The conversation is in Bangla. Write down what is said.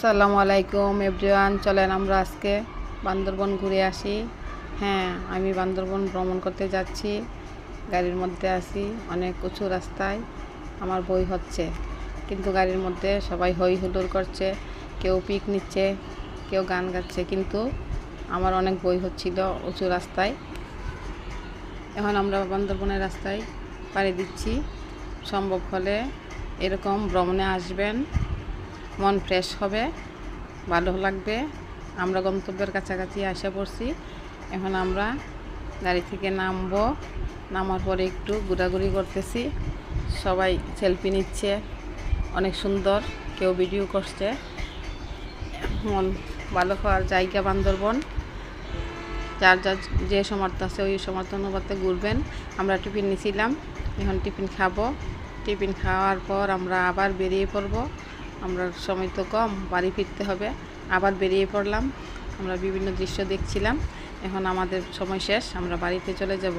আসসালামু আলাইকুম এভরিওয়ান, চলেন আমরা আজকে বান্দরবন ঘুরে আসি। হ্যাঁ, আমি বান্দরবন ভ্রমণ করতে যাচ্ছি। গাড়ির মধ্যে আছি, অনেক উঁচু রাস্তায়। আমার বই হচ্ছে, কিন্তু গাড়ির মধ্যে সবাই হই হুল্লোড় করছে, কেউ পিক নিচ্ছে, কেউ গান গাচ্ছে, কিন্তু আমার অনেক বই হচ্ছিল উঁচু রাস্তায়। এখন আমরা বান্দরবনের রাস্তায় পাড়ি দিচ্ছি। সম্ভব হলে এরকম ভ্রমণে আসবেন, মন ফ্রেশ হবে, ভালো লাগবে। আমরা গন্তব্যের কাছাকাছি এসে পড়ছি। এখন আমরা গাড়ি থেকে নামবো। নামার পরে একটু ঘোরাঘুরি করতেছি, সবাই সেলফি নিচ্ছে, অনেক সুন্দর, কেউ ভিডিও করছে। মন ভালো হওয়ার জায়গা বান্দরবন। যার যার যে সমর্থ আছে ওই সমর্থ অনুপাতে ঘুরবেন। আমরা টিফিন নিয়েছিলাম, এখন টিফিন খাবো। টিফিন খাওয়ার পর আমরা আবার বেরিয়ে পড়ব। আমরা সময় তো কম, বাড়ি ফিরতে হবে। আবার বেরিয়ে পড়লাম, আমরা বিভিন্ন দৃশ্য দেখছিলাম। এখন আমাদের সময় শেষ, আমরা বাড়িতে চলে যাব।